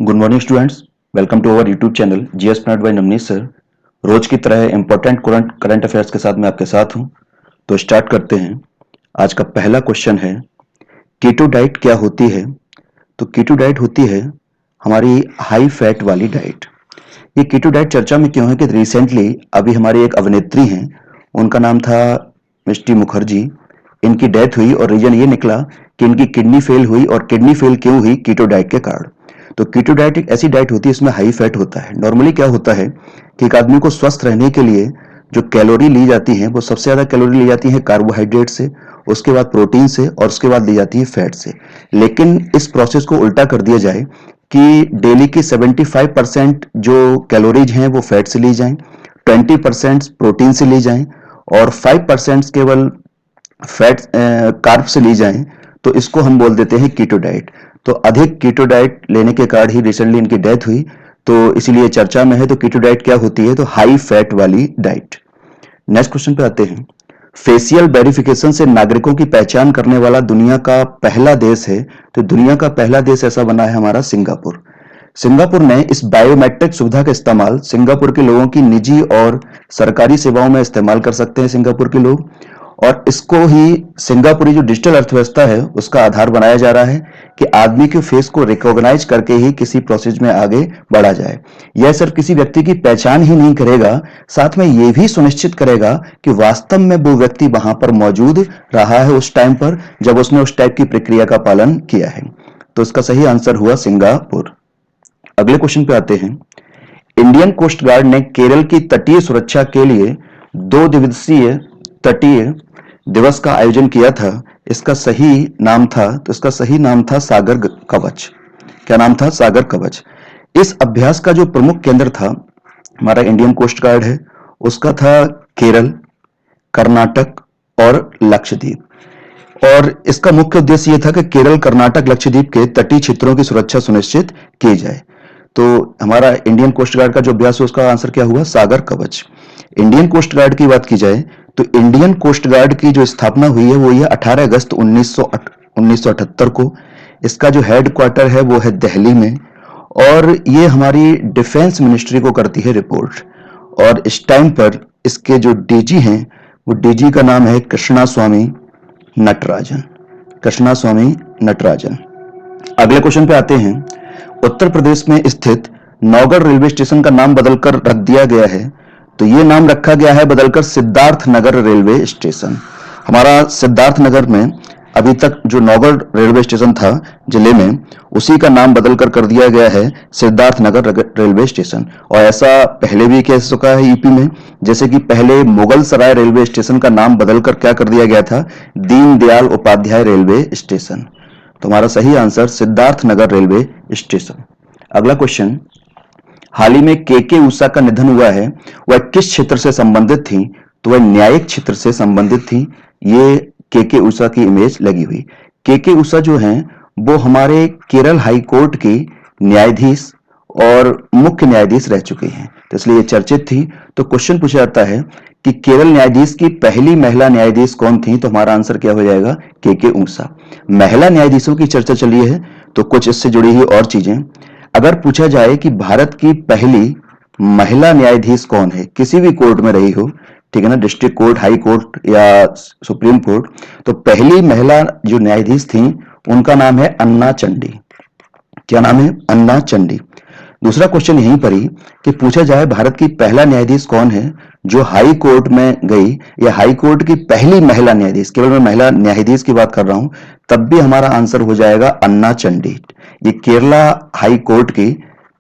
Good morning students, welcome to our YouTube channel GS Planet by Navneet sir. रोज की तरह important current affairs के साथ मैं आपके साथ हूं। तो स्टार्ट करते हैं। आज का पहला क्वेश्चन है, कीटो डाइट क्या होती है? तो कीटो डाइट होती है हमारी हाई फैट वाली डाइट। ये कीटो डाइट चर्चा में क्यों है कि रिसेंटली अभी हमारी एक अभिनेत्री हैं, उनका नाम था मिष्टी मुखर्जी। इनकी डेथ हुई और रीजन ये निकला कि इनकी किडनी फेल हुई, और किडनी फेल क्यों हुई? कीटो डाइट के कारण। तो कीटो डाइट एक ऐसी डाइट होती है इसमें हाई फैट होता है। नॉर्मली क्या होता है कि एक आदमी को स्वस्थ रहने के लिए जो कैलोरी ली जाती है वो सबसे ज्यादा कैलोरी ली जाती है कार्बोहाइड्रेट से, उसके बाद प्रोटीन से, और उसके बाद ली जाती है फैट से। लेकिन इस प्रोसेस को उल्टा कर दिया जाए कि डेली की 75% जो कैलोरीज हैं वो फैट से ली जाएं, 20% प्रोटीन से ली जाएं, और 5% केवल फैट कार्ब से ली जाएं, तो इसको हम बोल देते हैं कीटो डाइट। तो अधिक कीटो डाइट लेने के कारण ही रिसेंटली इनकी डेथ हुई, तो इसीलिए चर्चा में है। तो कीटो डाइट क्या होती है? तो हाई फैट वाली डाइट। नेक्स्ट क्वेश्चन पे आते हैं। फेशियल वेरिफिकेशन से नागरिकों की पहचान करने वाला दुनिया का पहला देश है। तो दुनिया का पहला देश ऐसा बना है हमारा सिंगापुर। सिंगापुर ने इस बायोमेट्रिक सुविधा का इस्तेमाल सिंगापुर के लोगों की निजी और सरकारी सेवाओं में इस्तेमाल कर सकते हैं सिंगापुर के लोग, और इसको ही सिंगापुरी जो डिजिटल अर्थव्यवस्था है उसका आधार बनाया जा रहा है कि आदमी के फेस को रिकॉग्नाइज करके ही किसी प्रोसेस में आगे बढ़ा जाए। यह सिर्फ किसी व्यक्ति की पहचान ही नहीं करेगा, साथ में यह भी सुनिश्चित करेगा कि वास्तव में वो व्यक्ति वहां पर मौजूद रहा है उस टाइम पर जब उसने उस टाइप की प्रक्रिया का पालन किया है। तो इसका सही आंसर हुआ सिंगापुर। अगले क्वेश्चन पे आते हैं। इंडियन कोस्ट गार्ड ने केरल की तटीय सुरक्षा के लिए 2 दिवसीय तटीय दिवस का आयोजन किया था। इसका सही नाम था, तो इसका सही नाम था सागर कवच। क्या नाम था? सागर कवच। इस अभ्यास का जो प्रमुख केंद्र था, हमारा इंडियन कोस्ट गार्ड है, उसका था केरल, कर्नाटक और लक्षद्वीप। और इसका मुख्य उद्देश्य यह था कि केरल, कर्नाटक, लक्षद्वीप के तटीय क्षेत्रों की सुरक्षा सुनिश्चित की जाए। तो हमारा इंडियन कोस्ट गार्ड का जो अभ्यास है उसका आंसर क्या हुआ? सागर कवच। इंडियन कोस्ट गार्ड की बात की जाए तो इंडियन कोस्ट गार्ड की जो स्थापना हुई है वो ये 18 अगस्त 1978 को। इसका जो हेड क्वार्टर है वो है दिल्ली में, और ये हमारी डिफेंस मिनिस्ट्री को करती है रिपोर्ट। और इस टाइम पर इसके जो डीजी हैं वो डीजी का नाम है कृष्णा स्वामी नटराजन। कृष्णा स्वामी नटराजन। अगले क्वेश्चन पे आते हैं। उत्तर प्रदेश में स्थित नौगढ़ रेलवे स्टेशन का नाम बदलकर रख दिया गया है। तो ये नाम रखा गया है बदलकर सिद्धार्थ नगर रेलवे स्टेशन। हमारा सिद्धार्थ नगर में अभी तक जो नौगढ़ रेलवे स्टेशन था जिले में, उसी का नाम बदलकर कर दिया गया है सिद्धार्थ नगर रेलवे स्टेशन। और ऐसा पहले भी कह चुका है यूपी में, जैसे कि पहले मुगल सराय रेलवे स्टेशन का नाम बदलकर क्या कर दिया गया था? Deendayal Upadhyay railway station. तो हमारा सही answer Siddharth Nagar railway station. अगला क्वेश्चन। हाल ही में के उषा का निधन हुआ है, वह किस क्षेत्र से संबंधित थी? तो वह न्यायिक क्षेत्र से संबंधित थी। ये के उषा की इमेज लगी हुई। के उषा जो हैं वो हमारे केरल हाई कोर्ट की न्यायाधीश और मुख्य न्यायाधीश रह चुके हैं, तो इसलिए ये चर्चित थी। तो क्वेश्चन पूछा जाता है कि केरल न्यायाधीश की पहली महिला न्यायाधीश कौन थी? तो हमारा आंसर क्या हो जाएगा? के उषा। महिला न्यायाधीशों की चर्चा चली है, तो कुछ इससे जुड़ी हुई और चीजें। अगर पूछा जाए कि भारत की पहली महिला न्यायाधीश कौन है, किसी भी कोर्ट में रही हो, ठीक है ना, डिस्ट्रिक्ट कोर्ट, हाई कोर्ट या सुप्रीम कोर्ट, तो पहली महिला जो न्यायाधीश थी उनका नाम है अन्ना चंडी। क्या नाम है? अन्ना चंडी। दूसरा क्वेश्चन यहीं पर ही कि पूछा जाए भारत की पहला न्यायाधीश कौन है जो हाई कोर्ट में गई, या हाई कोर्ट की पहली महिला न्यायाधीश, केवल मैं महिला न्यायाधीश की बात कर रहा हूं, तब भी हमारा आंसर हो जाएगा अन्ना चंडी। ये केरला हाई कोर्ट की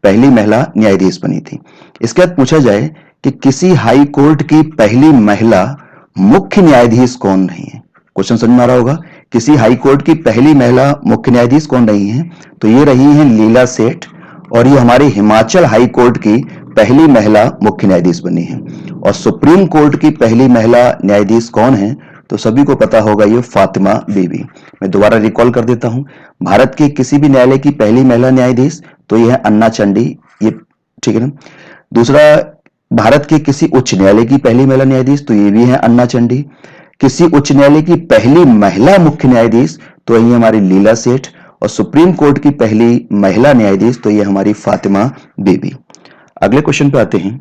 पहली महिला न्यायाधीश बनी थी। इसके बाद पूछा जाए कि किसी हाई कोर्ट की पहली महिला मुख्य न्यायाधीश कौन नहीं है? क्वेश्चन समझ में आ रहा होगा। किसी हाई कोर्ट की पहली महिला मुख्य न्यायाधीश कौन रही है? तो ये रही है लीला सेठ, और ये हमारे हिमाचल हाई कोर्ट की पहली महिला मुख्य न्यायाधीश बनी है। और सुप्रीम कोर्ट की पहली महिला न्यायाधीश कौन है? तो सभी को पता होगा, ये फातिमा बीबी। मैं दोबारा रिकॉल कर देता हूं। भारत के किसी भी न्यायालय की पहली महिला न्यायाधीश तो यह है अन्ना चंडी, ये ठीक है ना। दूसरा, भारत के किसी उच्च न्यायालय की पहली महिला न्यायाधीश तो ये भी है अन्ना चंडी। किसी उच्च न्यायालय की पहली महिला मुख्य न्यायाधीश तो यही हमारी लीला सेठ। और सुप्रीम कोर्ट की पहली महिला न्यायाधीश तो ये हमारी फातिमा बीबी। अगले क्वेश्चन पे आते हैं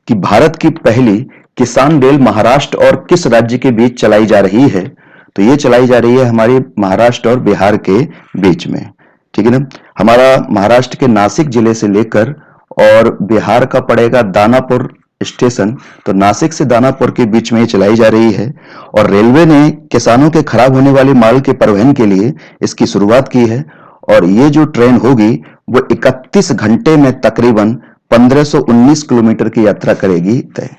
कि भारत की पहली किसान रेल महाराष्ट्र और किस राज्य के बीच चलाई जा रही है? तो ये चलाई जा रही है हमारी महाराष्ट्र और बिहार के बीच में, ठीक है ना। हमारा महाराष्ट्र के नासिक जिले से लेकर और बिहार का पड़ेगा दानापुर स्टेशन, तो नासिक से दानापुर के बीच में ये चलाई जा रही है। और रेलवे ने किसानों के खराब होने वाले माल के परिवहन के लिए इसकी शुरुआत की है। और ये जो ट्रेन होगी वो 31 घंटे में तकरीबन 1519 किलोमीटर की यात्रा करेगी तय।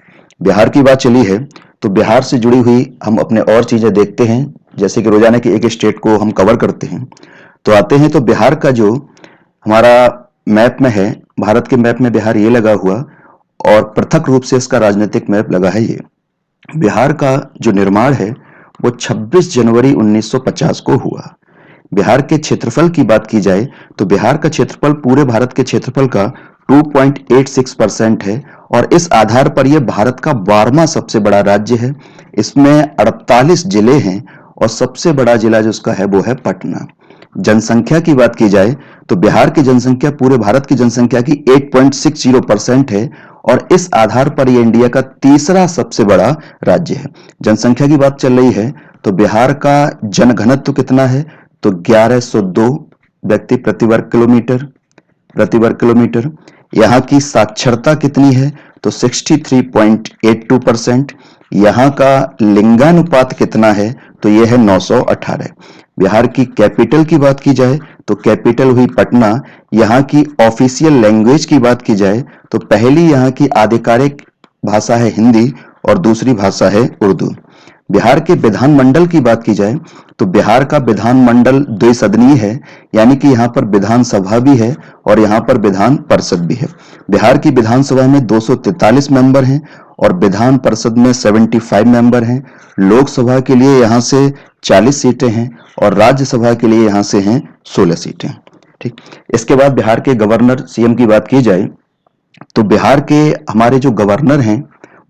बिहार की बात चली है तो बिहार से जुड़ी हुई हम अपने और चीजें देखते हैं, जैसे कि रोजाना की एक स्टेट को हम कवर करते हैं। तो आते हैं तो बिहार का जो हमारा मैप में है, भारत के मैप में बिहार ये लगा हुआ और पृथक रूप से इसका राजनीतिक मैप लगा है ये। बिहार का जो निर्माण है वो 26 जनवरी 1950 को हुआ। बिहार के क्षेत्रफल की बात की जाए तो बिहार का क्षेत्रफल पूरे भारत के क्षेत्रफल का 2.86% है और इस आधार पर यह भारत का 12वां सबसे बड़ा राज्य है। इसमें 48 जिले हैं और सबसे बड़ा जिला जो उसका है वो है पटना। जनसंख्या की बात की जाए तो बिहार की जनसंख्या पूरे भारत की जनसंख्या की 8.60% है और इस आधार पर यह इंडिया का तीसरा सबसे बड़ा राज्य है। जनसंख्या की बात चल रही है तो बिहार का जनघनत्व कितना है? तो 1102 व्यक्ति प्रति वर्ग किलोमीटर। यहाँ की साक्षरता कितनी है? तो 63.82%। यहाँ का लिंगानुपात कितना है? तो यह है 918। बिहार की कैपिटल की बात की जाए तो कैपिटल हुई पटना। यहाँ की ऑफिशियल लैंग्वेज की बात की जाए तो पहली यहाँ की आधिकारिक भाषा है हिंदी और दूसरी भाषा है उर्दू। बिहार के विधानमंडल की बात की जाए तो बिहार का विधानमंडल द्विसदनीय है, यानी कि यहाँ पर विधानसभा भी है और यहाँ पर विधान परिषद भी है। बिहार की विधानसभा में 243 मेंबर हैं और विधान परिषद में 75 मेंबर हैं। लोकसभा के लिए यहाँ से 40 सीटें हैं और राज्यसभा के लिए यहाँ से हैं 16 सीटें। ठीक, इसके बाद बिहार के गवर्नर सीएम की बात की जाए तो बिहार के हमारे जो गवर्नर हैं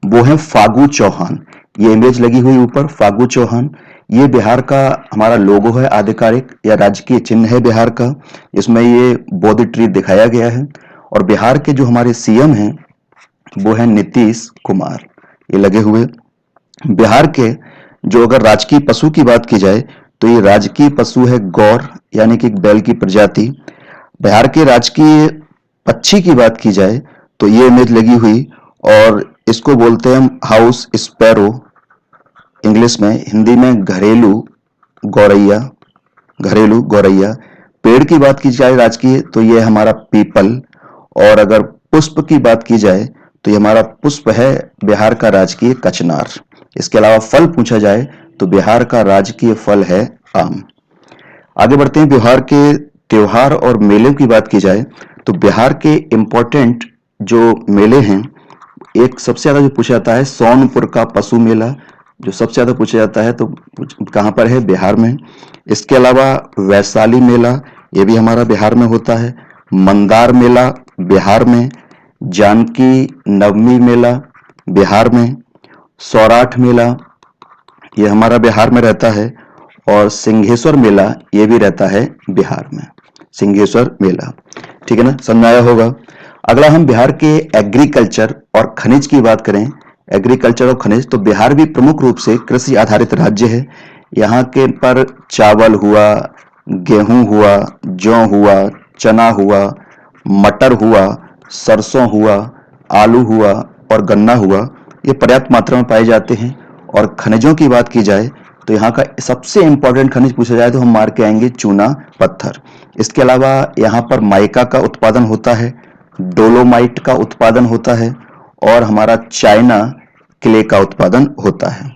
वो हैं फागू चौहान। ये इमेज लगी हुई ऊपर, फागू चौहान। ये बिहार का हमारा लोगो है आधिकारिक या राजकीय चिन्ह है बिहार का। इसमें ये बोधि ट्री दिखाया गया है। और बिहार के जो हमारे सीएम हैं वो है नीतीश कुमार, ये लगे हुए। बिहार के जो अगर राजकीय पशु की बात की जाए तो ये राजकीय पशु है गौर, यानी कि बैल की प्रजाति। बिहार के राजकीय पक्षी की बात की जाए तो ये इमेज लगी हुई और इसको बोलते हैं हाउस स्पैरो इंग्लिश में, हिंदी में घरेलू गौरैया। पेड़ की बात की जाए राजकीय तो ये हमारा पीपल। और अगर पुष्प की बात की जाए तो ये हमारा पुष्प है बिहार का राजकीय कचनार। इसके अलावा फल पूछा जाए तो बिहार का राजकीय फल है आम। आगे बढ़ते हैं, बिहार के त्योहार और मेले की बात की जाए तो बिहार के इंपॉर्टेंट जो मेले हैं, एक सबसे ज्यादा जो पूछा जाता है सोनपुर का पशु मेला, जो सबसे ज्यादा पूछा जाता है तो कहां पर है? बिहार में। इसके अलावा वैशाली मेला, ये भी हमारा बिहार में होता है। मंदार मेला बिहार में। जानकी नवमी मेला बिहार में। सौराठ मेला ये हमारा बिहार में रहता है। और सिंहेश्वर मेला ये भी रहता है बिहार में, सिंहेश्वर मेला। ठीक है ना, समझ आया होगा। अगला हम बिहार के एग्रीकल्चर और खनिज की बात करें, एग्रीकल्चर और खनिज, तो बिहार भी प्रमुख रूप से कृषि आधारित राज्य है। यहाँ के पर चावल हुआ, गेहूं हुआ, जौ हुआ, चना हुआ, मटर हुआ, सरसों हुआ, आलू हुआ और गन्ना हुआ, ये पर्याप्त मात्रा में पाए जाते हैं। और खनिजों की बात की जाए तो यहाँ का सबसे इंपॉर्टेंट खनिज पूछा जाए तो हम मार के आएंगे चूना पत्थर। इसके अलावा यहाँ पर माइका का उत्पादन होता है, डोलोमाइट का उत्पादन होता है और हमारा चाइना क्ले का उत्पादन होता है।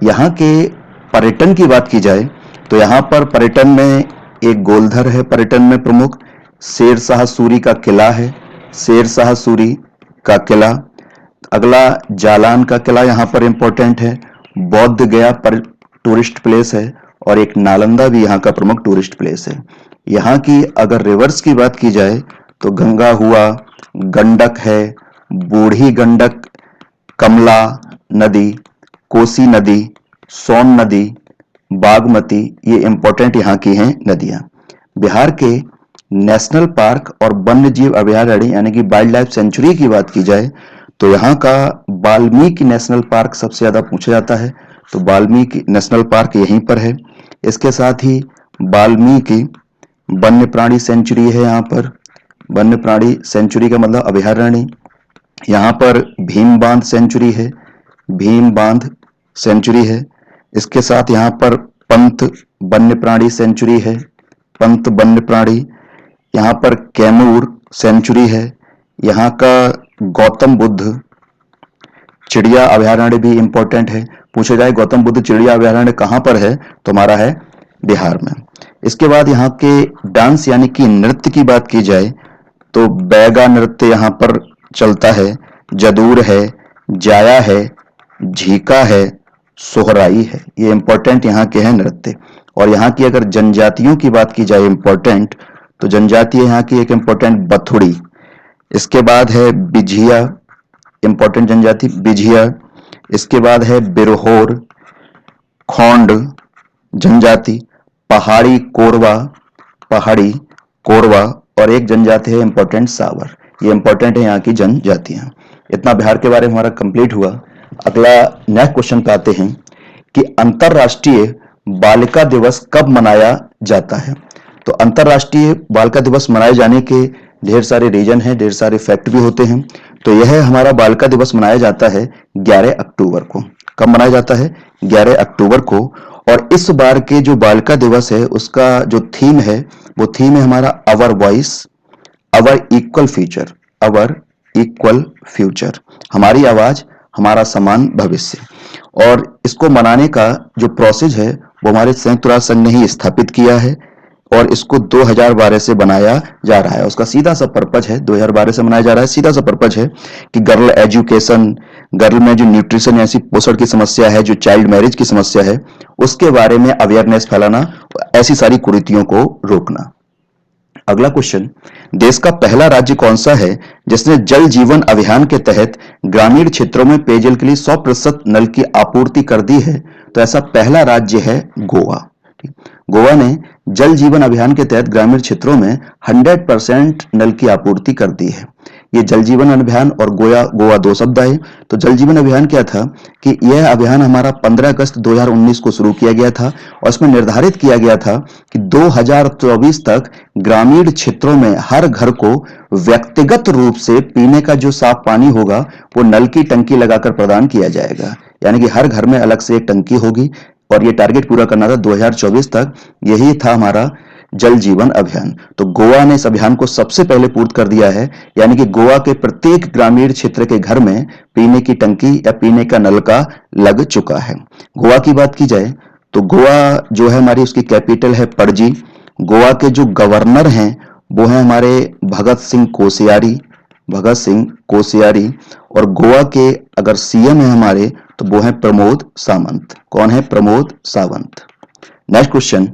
यहाँ के पर्यटन की बात की जाए तो यहाँ पर पर्यटन में एक गोलधर है पर्यटन में प्रमुख, शेरशाह सूरी का किला है, शेरशाह सूरी का किला। अगला जालान का किला यहाँ पर इंपॉर्टेंट है। बौद्ध गया पर टूरिस्ट प्लेस है और एक नालंदा भी यहाँ का प्रमुख टूरिस्ट प्लेस है। यहाँ की अगर रिवर्स की बात की जाए तो गंगा हुआ, गंडक है, बूढ़ी गंडक, कमला नदी, कोसी नदी, सोन नदी, बागमती, ये इंपॉर्टेंट यहाँ की हैं नदियां। बिहार के नेशनल पार्क और वन्य जीव अभयारण्य यानी कि वाइल्ड लाइफ सेंचुरी की बात की जाए तो यहाँ का वाल्मीकि नेशनल पार्क सबसे ज्यादा पूछा जाता है। तो वाल्मीकि नेशनल पार्क यहीं पर है। इसके साथ ही वाल्मीकि वन्य प्राणी सेंचुरी है। यहाँ पर वन्य प्राणी सेंचुरी का मतलब अभयारण्य। यहाँ पर भीम बांध सेंचुरी है, भीम बांध सेंचुरी है। इसके साथ यहाँ पर पंत वन्य प्राणी सेंचुरी है, पंत वन्य प्राणी। यहाँ पर कैमूर सेंचुरी है। यहाँ का गौतम बुद्ध चिड़िया अभयारण्य भी इंपॉर्टेंट है। पूछा जाए गौतम बुद्ध चिड़िया अभयारण्य कहाँ पर है तो हमारा है बिहार में। इसके बाद यहाँ के डांस यानी कि नृत्य की बात की जाए तो बैगा नृत्य यहाँ पर चलता है, जदूर है, जाया है, झीका है, सोहराई है। ये इंपॉर्टेंट यहाँ के हैं नृत्य। और यहाँ की अगर जनजातियों की बात की जाए इंपॉर्टेंट तो जनजाति यहाँ की एक इंपॉर्टेंट बथुड़ी। इसके बाद है बिझिया, इंपॉर्टेंट जनजाति बिझिया। इसके बाद है बिरहोर, खोंड जनजाति, पहाड़ी कोरवा, पहाड़ी कोरवा। और एक जनजाति है इंपॉर्टेंट सावर। ये इंपॉर्टेंट है यहाँ की जनजातियां। इतना बिहार के बारे में हमारा कंप्लीट हुआ। अगला नेक्स्ट क्वेश्चन पे आते हैं कि अंतरराष्ट्रीय बालिका दिवस कब मनाया जाता है। तो अंतरराष्ट्रीय बालिका दिवस मनाए जाने के ढेर सारे रीजन हैं, ढेर सारे फैक्ट भी होते हैं। तो यह हमारा बालिका दिवस मनाया जाता है 11 अक्टूबर को। कब मनाया जाता है? 11 अक्टूबर को। और इस बार के जो बालिका दिवस है उसका जो थीम है वो थीम है हमारा अवर वॉइस, अवर इक्वल फ्यूचर, अवर इक्वल फ्यूचर, हमारी आवाज हमारा समान भविष्य। और इसको मनाने का जो प्रोसेस है वो हमारे संयुक्त राष्ट्र संघ ने ही स्थापित किया है और इसको 2012 से बनाया जा रहा है। उसका सीधा सा पर्पज है, 2012 से मनाया जा रहा है, सीधा सा पर्पज है कि गर्ल एजुकेशन, गर्ल में जो न्यूट्रिशन ऐसी पोषण की समस्या है, जो चाइल्ड मैरिज की समस्या है, उसके बारे में अवेयरनेस फैलाना, ऐसी सारी कुरीतियों को रोकना। अगला क्वेश्चन, देश का पहला राज्य कौन सा है जिसने जल जीवन अभियान के तहत ग्रामीण क्षेत्रों में पेयजल के लिए 100% नल की आपूर्ति कर दी है? तो ऐसा पहला राज्य है गोवा। गोवा ने जल जीवन अभियान के तहत ग्रामीण क्षेत्रों में 100% नल की आपूर्ति कर दी है। ये जल जीवन अभियान और गोवा दो शब्द आए। तो जल जीवन अभियान क्या था कि यह अभियान हमारा 15 अगस्त 2019 को शुरू किया गया था और इसमें निर्धारित किया गया था कि 2024 तक ग्रामीण क्षेत्रों में हर घर को व्यक्तिगत रूप से पीने का जो साफ पानी होगा वो नल की टंकी लगाकर प्रदान किया जाएगा। यानी कि हर घर में अलग से एक टंकी होगी और ये टारगेट पूरा करना था 2024 तक। यही था हमारा जल जीवन अभियान। तो गोवा ने इस अभियान को सबसे पहले पूर्ण कर दिया है। यानी कि गोवा के प्रत्येक ग्रामीण क्षेत्र के घर में पीने की टंकी या पीने का नलका लग चुका है। गोवा की बात की जाए तो गोवा जो है हमारी, उसकी कैपिटल है पणजी। गोवा के जो गवर्नर हैं वो हैं हमारे भगत सिंह कोश्यारी, भगत सिंह कोश्यारी। और गोवा के अगर सीएम है हमारे तो वो है प्रमोद सावंत। कौन है? प्रमोद सावंत। नेक्स्ट क्वेश्चन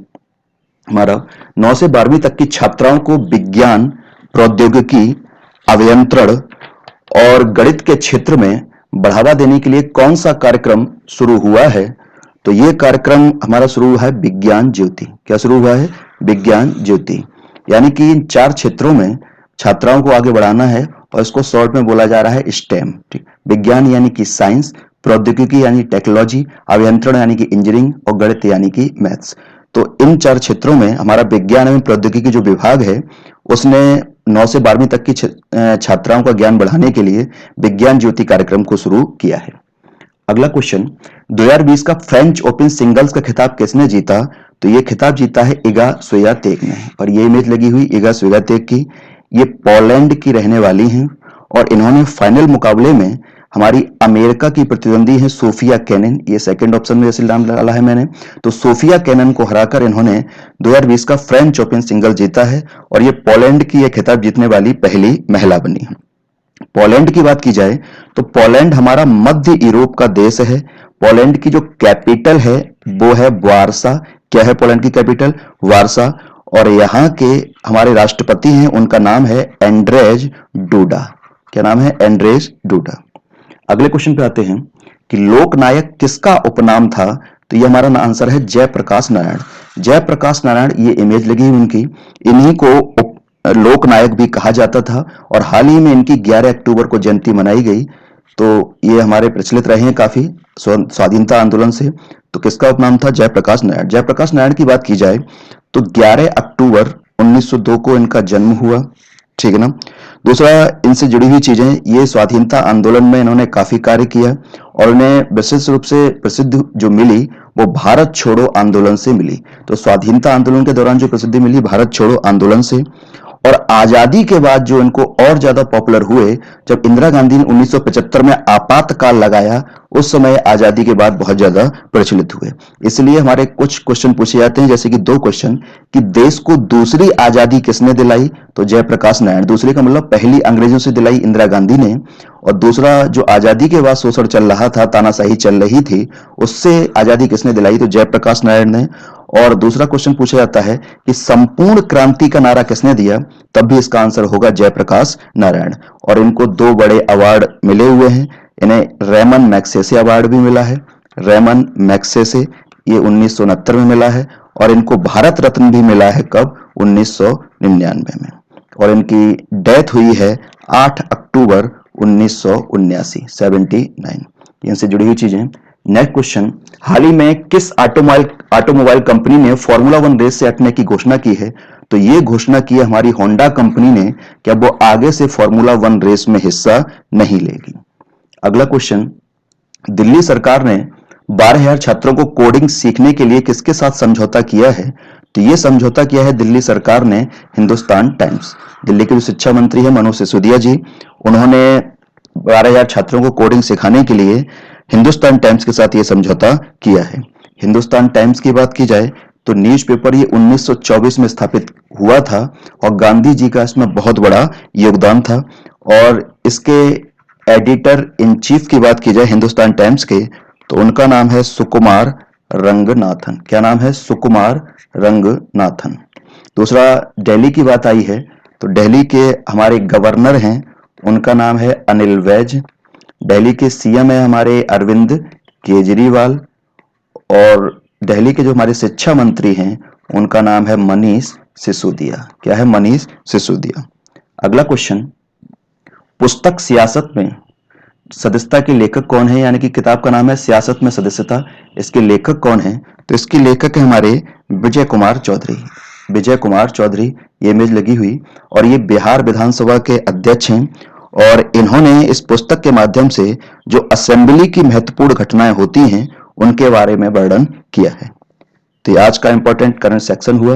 हमारा, 9 से 12वीं तक की छात्राओं को विज्ञान, प्रौद्योगिकी, अभियंत्रण और गणित के क्षेत्र में बढ़ावा देने के लिए कौन सा कार्यक्रम शुरू हुआ है? तो यह कार्यक्रम हमारा शुरू हुआ है विज्ञान ज्योति। क्या शुरू हुआ है? विज्ञान ज्योति। यानी कि इन 4 क्षेत्रों में छात्राओं को आगे बढ़ाना है और इसको शॉर्ट में बोला जा रहा है स्टेम। ठीक, विज्ञान यानी कि साइंस, प्रौद्योगिकी यानी टेक्नोलॉजी, अभियंत्रण यानी कि इंजीनियरिंग और गणित यानी कि मैथ्स। तो इन 4 क्षेत्रों में हमारा विज्ञान एवं प्रौद्योगिकी जो विभाग है उसने 9 से 12वीं तक की छात्राओं का ज्ञान बढ़ाने के लिए विज्ञान ज्योति कार्यक्रम को शुरू किया है। अगला क्वेश्चन, 2020 का फ्रेंच ओपन सिंगल्स का खिताब किसने जीता? तो ये खिताब जीता है इगा स्वियातेक ने। और ये इमेज लगी हुई इगा स्वियातेक की, ये पोलैंड की रहने वाली हैं और इन्होंने फाइनल मुकाबले में हमारी अमेरिका की प्रतिद्वंदी है सोफिया केनिन। ये सेकंड ऑप्शन में जैसे नाम डाला है मैंने, तो सोफिया केनिन को हराकर इन्होंने 2020 का फ्रेंच ओपन सिंगल जीता है और ये पोलैंड की ये खिताब जीतने वाली पहली महिला बनी है। पोलैंड की बात की जाए तो पोलैंड हमारा मध्य यूरोप का देश है। पोलैंड की जो कैपिटल है वो है वारसा। क्या है पोलैंड की कैपिटल? वारसा। और यहाँ के हमारे राष्ट्रपति हैं, उनका नाम है एंड्रेज डूडा। क्या नाम है? एंड्रेज डूडा। अगले क्वेश्चन पे आते हैं कि लोकनायक किसका उपनाम था? तो ये हमारा आंसर है जयप्रकाश नारायण। जयप्रकाश नारायण, ये इमेज लगी हुई इनकी, इन्हीं को लोकनायक भी कहा जाता था और हाल ही में इनकी 11 अक्टूबर को जयंती मनाई गई। तो ये हमारे प्रचलित रहे हैं काफी स्वाधीनता आंदोलन से। तो किसका उपनाम था? जयप्रकाश नारायण। जयप्रकाश नारायण की बात की जाए तो 11 अक्टूबर 1902 को इनका जन्म हुआ, ठीक है ना। दूसरा, इनसे जुड़ी हुई चीजें, ये स्वाधीनता आंदोलन में इन्होंने काफी कार्य किया और इन्हें विशेष रूप से प्रसिद्ध जो मिली वो भारत छोड़ो आंदोलन से मिली। तो स्वाधीनता आंदोलन के दौरान जो प्रसिद्धि मिली भारत छोड़ो आंदोलन से। और आजादी के बाद जो इनको और ज्यादा पॉपुलर हुए, जब इंदिरा गांधी ने 1975 में आपातकाल लगाया, उस समय आजादी के बाद बहुत ज्यादा प्रचलित हुए। इसलिए हमारे कुछ क्वेश्चन पूछे जाते हैं, जैसे कि 2 क्वेश्चन कि देश को दूसरी आजादी किसने दिलाई? तो जयप्रकाश नारायण। दूसरी का मतलब पहली अंग्रेजों से दिलाई इंदिरा गांधी ने, और दूसरा जो आजादी के बाद शोषण चल रहा था, तानाशाही चल रही थी, उससे आजादी किसने दिलाई? तो जयप्रकाश नारायण ने। और दूसरा क्वेश्चन पूछा जाता है कि संपूर्ण क्रांति का नारा किसने दिया? तब भी इसका आंसर होगा जयप्रकाश नारायण। और इनको 2 बड़े अवार्ड मिले हुए हैं। इन्हें रेमन मैग्सेसे अवार्ड भी मिला है, रेमन मैग्सेसे, ये 1969 में मिला है। और इनको भारत रत्न भी मिला है, कब? 1999 में। और इनकी डेथ हुई है 8 अक्टूबर 1979, 79। इनसे जुड़ी हुई चीजें। नेक्स्ट क्वेश्चन, हाल ही में किस ऑटोमोबाइल कंपनी ने फॉर्मूला 1 रेस से हटने की घोषणा की है? तो ये घोषणा की है हमारी होंडा कंपनी ने कि अब वो आगे से फॉर्मूला 1 रेस में हिस्सा नहीं लेगी। अगला क्वेश्चन, दिल्ली सरकार ने 12,000 छात्रों को कोडिंग सीखने के लिए किसके साथ समझौता किया है? तो ये समझौता किया है दिल्ली सरकार ने हिंदुस्तान टाइम्स। दिल्ली के जो शिक्षा मंत्री है मनोज सिसोदिया जी, उन्होंने 12,000 छात्रों को कोडिंग सिखाने के लिए हिंदुस्तान टाइम्स के साथ ये समझौता किया है। हिंदुस्तान टाइम्स की बात की जाए तो न्यूज़पेपर ये 1924 में स्थापित हुआ था और गांधी जी का इसमें बहुत बड़ा योगदान था। और इसके एडिटर इन चीफ की बात की जाए हिंदुस्तान टाइम्स के, तो उनका नाम है सुकुमार रंगनाथन। क्या नाम है? सुकुमार रंगनाथन। दूसरा, दिल्ली की बात आई है तो दिल्ली के हमारे गवर्नर हैं, उनका नाम है अनिल बैज। दिल्ली के सीएम है हमारे अरविंद केजरीवाल। और दिल्ली के जो हमारे शिक्षा मंत्री हैं उनका नाम है मनीष सिसोदिया। क्या है? मनीष सिसोदिया। अगला क्वेश्चन, पुस्तक सियासत में सदस्यता के लेखक कौन है? यानी कि किताब का नाम है सियासत में सदस्यता, इसके लेखक कौन है? तो इसके लेखक है हमारे विजय कुमार चौधरी। विजय कुमार चौधरी, ये इमेज लगी हुई, और ये बिहार विधानसभा के अध्यक्ष हैं। और इन्होंने इस पुस्तक के माध्यम से जो असेंबली की महत्वपूर्ण घटनाएं होती हैं उनके बारे में वर्णन किया है। तो ये आज का इंपॉर्टेंट करंट सेक्शन हुआ।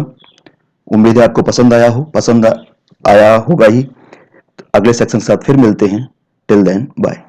उम्मीद है आपको पसंद आया होगा ही। तो अगले सेक्शन के साथ फिर मिलते हैं। Till then bye.